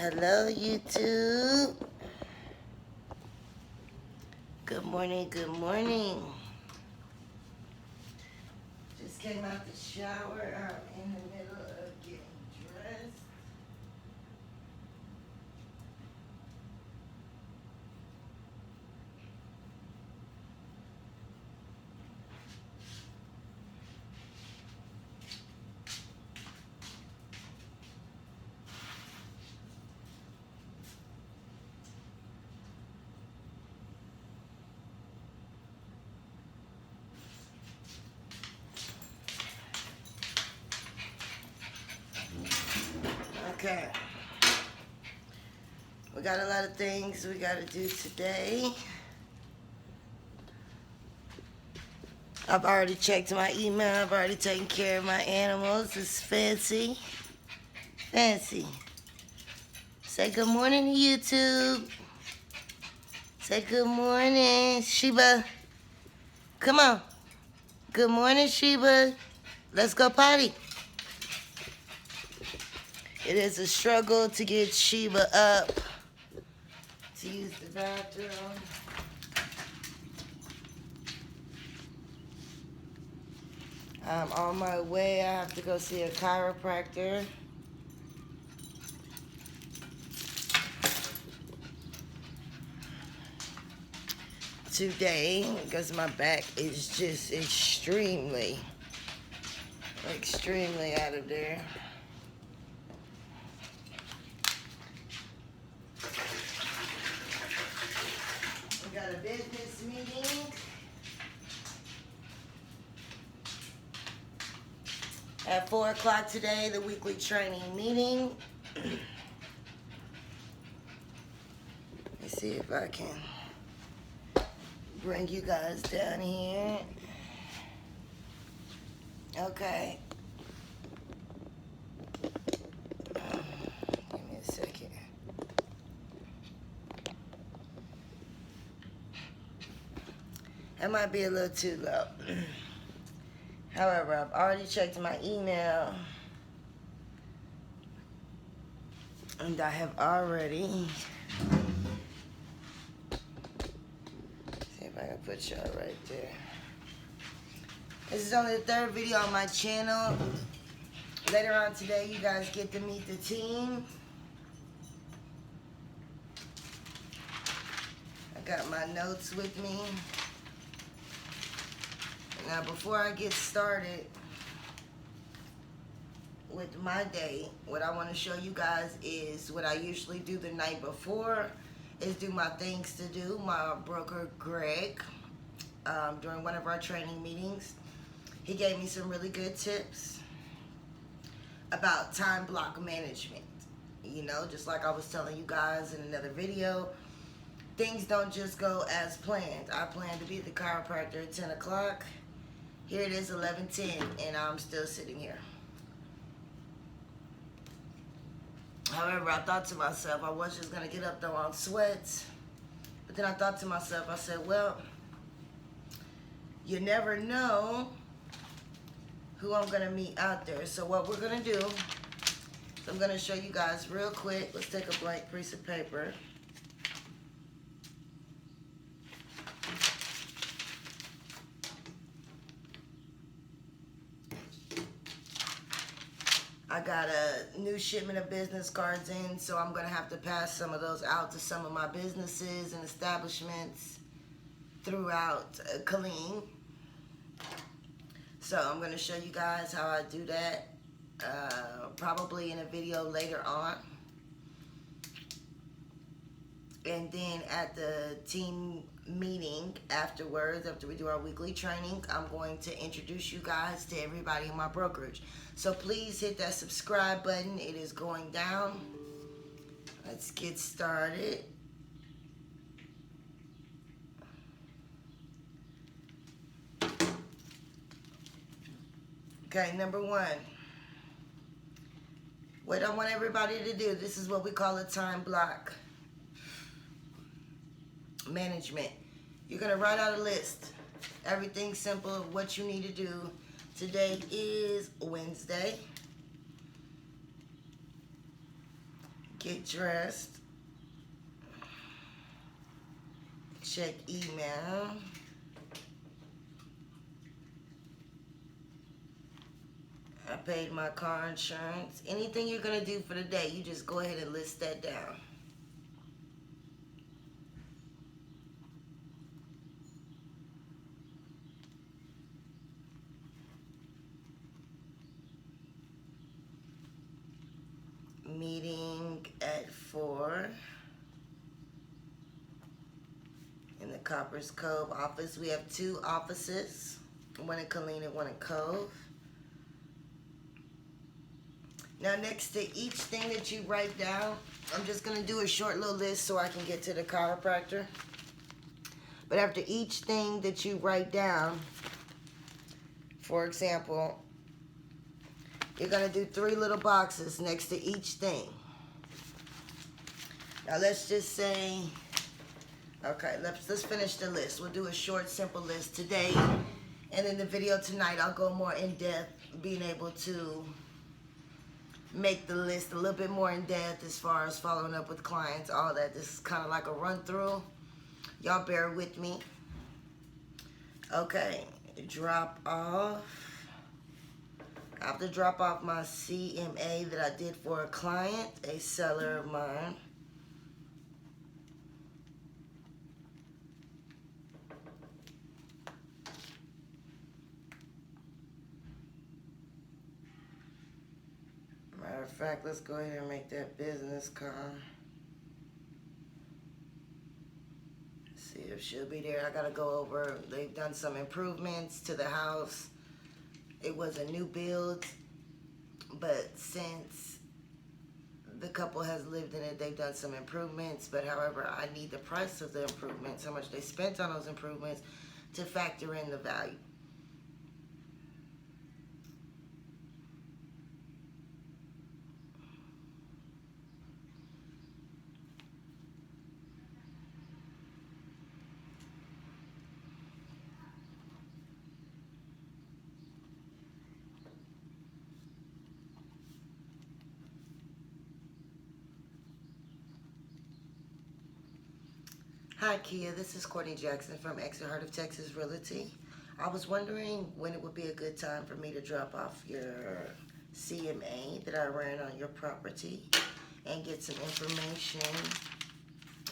Hello, YouTube. Good morning, good morning. Just came out the shower. I'm in the middle of getting dressed. Okay. We got a lot of things we got to do today. I've already checked my email. I've already taken care of my animals. It's fancy. Fancy. Say good morning to YouTube. Say good morning, Sheba. Come on. Good morning, Sheba. Let's go potty. It is a struggle to get Sheba up to use the bathroom. I'm on my way. I have to go see a chiropractor. Today, because my back is just extremely out of there. We got a business meeting at 4 o'clock today, the weekly training meeting. Let's see if I can bring you guys down here. Okay. Give me a second. That might be a little too low. However, I've already checked my email. And I have already... See if I can put y'all right there. This is only the third video on my channel. Later on today, you guys get to meet the team. I got my notes with me. Now, before I get started with my day, what I want to show you guys is what I usually do the night before is do my things to do. My broker, Greg, during one of our training meetings, he gave me some really good tips about time block management. You know, just like I was telling you guys in another video, things don't just go as planned. I planned to be at the chiropractor at 10 o'clock. Here it is 11:10 and I'm still sitting here. However, I thought to myself, I was just gonna get up though on sweats. But then I thought to myself, I said, well, you never know who I'm gonna meet out there. So what we're gonna do, I'm gonna show you guys real quick. Let's take a blank piece of paper. I got a new shipment of business cards in, so I'm gonna have to pass some of those out to some of my businesses and establishments throughout Killeen. So I'm gonna show you guys how I do that, probably in a video later on. And then at the team meeting afterwards, after we do our weekly training, I'm going to introduce you guys to everybody in my brokerage. So please hit that subscribe button. It is going down. Let's get started. Okay, number one. What I want everybody to do, this is what we call a time block management. You're gonna write out a list. Everything simple of what you need to do. Today is Wednesday. Get dressed. Check email. I paid my car insurance. Anything you're going to do for the day, you just go ahead and list that down. Meeting at 4 in the Coppers Cove office. We have 2 offices, one in Killeen and one in Cove. Now next to each thing that you write down, I'm just going to do a short little list so I can get to the chiropractor. But after each thing that you write down, for example, you're going to do 3 little boxes next to each thing. Now let's just say, okay, let's finish the list. We'll do a short, simple list today. And in the video tonight, I'll go more in depth, being able to make the list a little bit more in depth as far as following up with clients, all that. This is kind of like a run through. Y'all bear with me. Okay, drop off. I have to drop off my CMA that I did for a client, a seller of mine. Matter of fact, let's go ahead and make that business card. See if she'll be there. I gotta go over, they've done some improvements to the house. It was a new build, but since the couple has lived in it, they've done some improvements. But however, I need the price of the improvements, how much they spent on those improvements, to factor in the value. Hi Kia, this is Courtney Jackson from Exit Heart of Texas Realty. I was wondering when it would be a good time for me to drop off your CMA that I ran on your property and get some information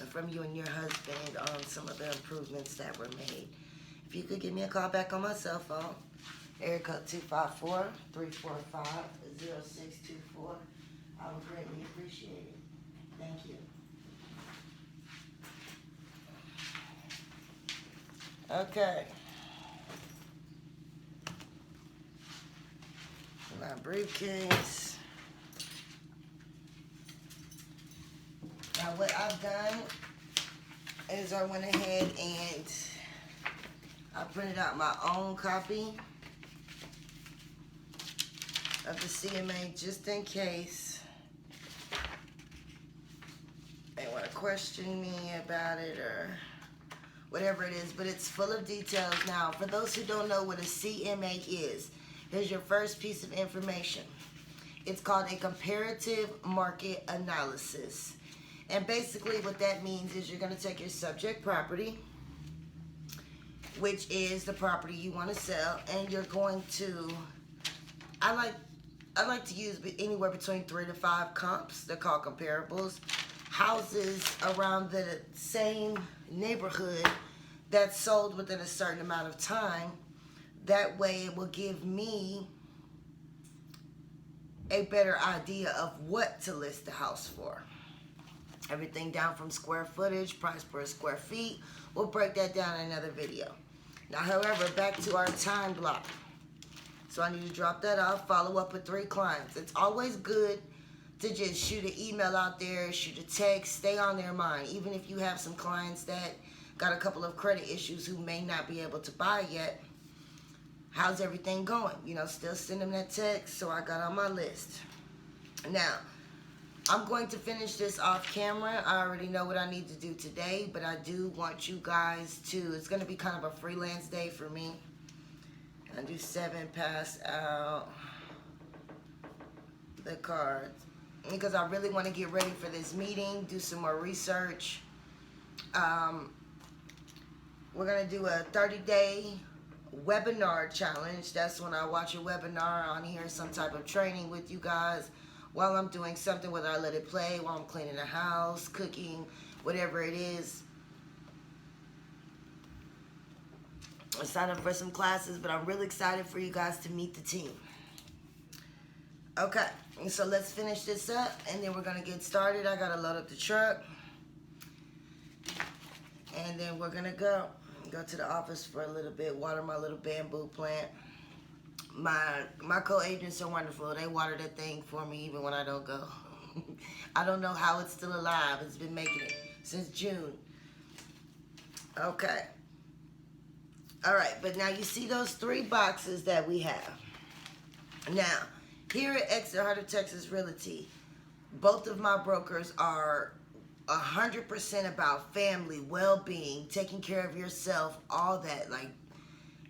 from you and your husband on some of the improvements that were made. If you could give me a call back on my cell phone, area code 254-345-0624, I would greatly appreciate it. Thank you. Okay. My briefcase. Now what I've done is I went ahead and I printed out my own copy of the CMA just in case they want to question me about it or whatever it is, but it's full of details. Now, for those who don't know what a CMA is, here's your first piece of information. It's called a comparative market analysis. And basically what that means is you're going to take your subject property, which is the property you want to sell, and you're going to, I like to use anywhere between 3 to 5 comps. They're called comparables. Houses around the same neighborhood that's sold within a certain amount of time. That way it will give me a better idea of what to list the house for. Everything down from square footage, price per square feet. We'll break that down in another video. Now, however, back to our time block. So I need to drop that off, follow up with 3 clients. It's always good to just shoot an email out there, shoot a text, stay on their mind. Even if you have some clients that got a couple of credit issues who may not be able to buy yet, how's everything going? You know, still send them that text, so I got on my list. Now, I'm going to finish this off camera. I already know what I need to do today, but I do want you guys to, it's going to be kind of a freelance day for me. I do 7, pass out the cards. because I really want to get ready for this meeting, do some more research. We're going to do a 30-day webinar challenge. That's when I watch a webinar on here, some type of training with you guys while I'm doing something, whether I let it play, while I'm cleaning the house, cooking, whatever it is. I signed up for some classes, but I'm really excited for you guys to meet the team. Okay, so let's finish this up, and then we're going to get started. I got to load up the truck, and then we're going to go to the office for a little bit, water my little bamboo plant. My co-agents are wonderful. They water that thing for me even when I don't go. I don't know how it's still alive. It's been making it since June. Okay. All right, but now you see those 3 boxes that we have. Now, here at Exit Heart of Texas Realty, both of my brokers are 100% about family, well-being, taking care of yourself, all that. Like,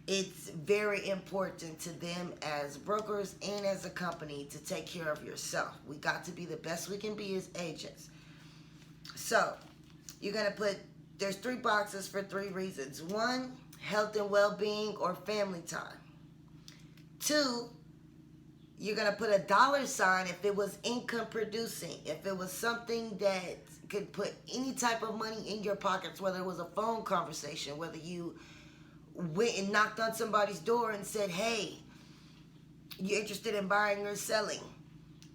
it's very important to them as brokers and as a company to take care of yourself. We got to be the best we can be as agents. So, you're going to put, there's 3 boxes for 3 reasons. 1, health and well-being or family time. 2, you're going to put a $sign if it was income producing, if it was something that could put any type of money in your pockets, whether it was a phone conversation, whether you went and knocked on somebody's door and said, hey, you're interested in buying or selling.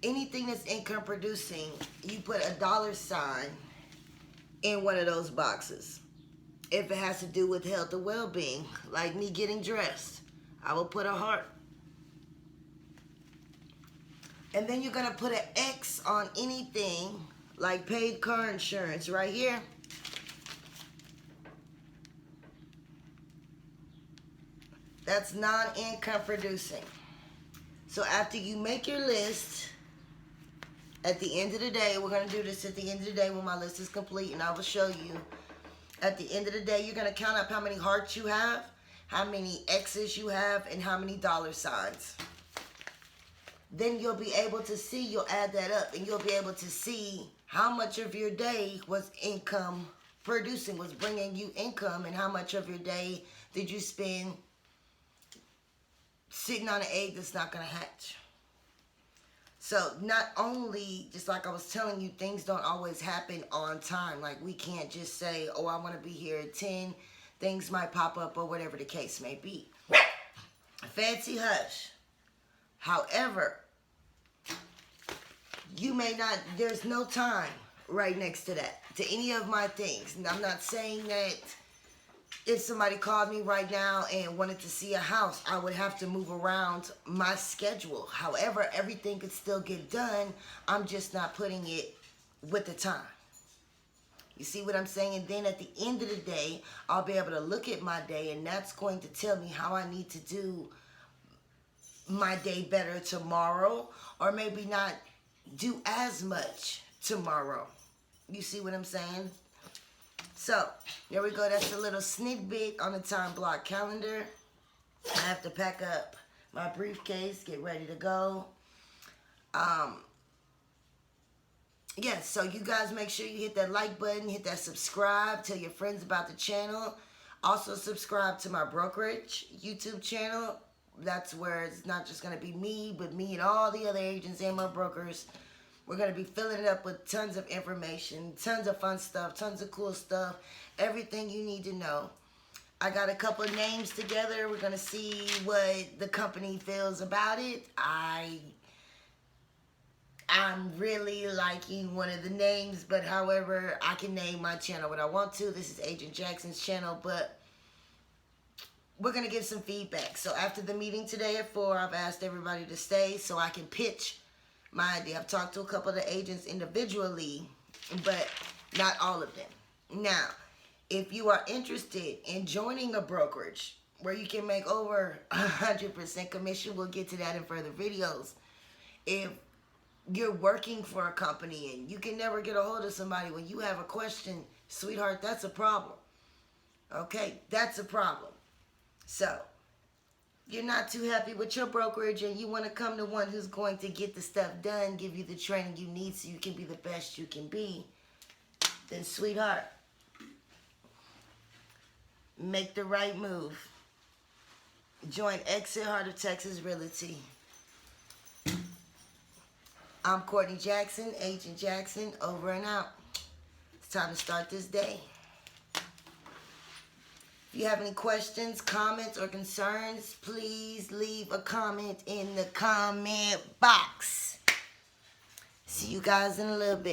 Anything that's income producing, you put a $sign in one of those boxes. If it has to do with health or well-being, like me getting dressed, I will put a heart. And then you're going to put an X on anything like paid car insurance right here. That's non-income producing. So after you make your list, at the end of the day, we're going to do this at the end of the day when my list is complete, and I will show you. At the end of the day, you're going to count up how many hearts you have, how many X's you have, and how many $signs. Then you'll be able to see, you'll add that up, and you'll be able to see how much of your day was income producing, was bringing you income, and how much of your day did you spend sitting on an egg that's not going to hatch. So not only, just like I was telling you, things don't always happen on time. Like, we can't just say, oh, I want to be here at 10. Things might pop up or whatever the case may be. Fancy hush. However, you may not, there's no time right next to that, to any of my things. And I'm not saying that if somebody called me right now and wanted to see a house, I would have to move around my schedule. However, everything could still get done. I'm just not putting it with the time. You see what I'm saying? And then at the end of the day, I'll be able to look at my day, and that's going to tell me how I need to do my day better tomorrow, or maybe not do as much tomorrow. You see what I'm saying? So, there we go. That's a little snippet on the time block calendar. I have to pack up my briefcase, get ready to go. Yeah, so you guys make sure you hit that like button, hit that subscribe, tell your friends about the channel. Also, subscribe to my brokerage YouTube channel. That's where it's not just going to be me, but me and all the other agents and my brokers. We're going to be filling it up with tons of information, tons of fun stuff, tons of cool stuff, everything you need to know. I got a couple of names together. We're going to see what the company feels about it. I'm really liking one of the names, but however, I can name my channel what I want to. This is Agent Jackson's channel, but we're going to give some feedback. So after the meeting today at 4, I've asked everybody to stay so I can pitch my idea. I've talked to a couple of the agents individually, but not all of them. Now, if you are interested in joining a brokerage where you can make over 100% commission, we'll get to that in further videos. If you're working for a company and you can never get a hold of somebody when you have a question, sweetheart, that's a problem. Okay, that's a problem. So, you're not too happy with your brokerage and you want to come to one who's going to get the stuff done, give you the training you need so you can be the best you can be, then sweetheart, make the right move. Join Exit Heart of Texas Realty. I'm Courtney Jackson, Agent Jackson, over and out. It's time to start this day. If you have any questions, comments, or concerns, please leave a comment in the comment box. See you guys in a little bit.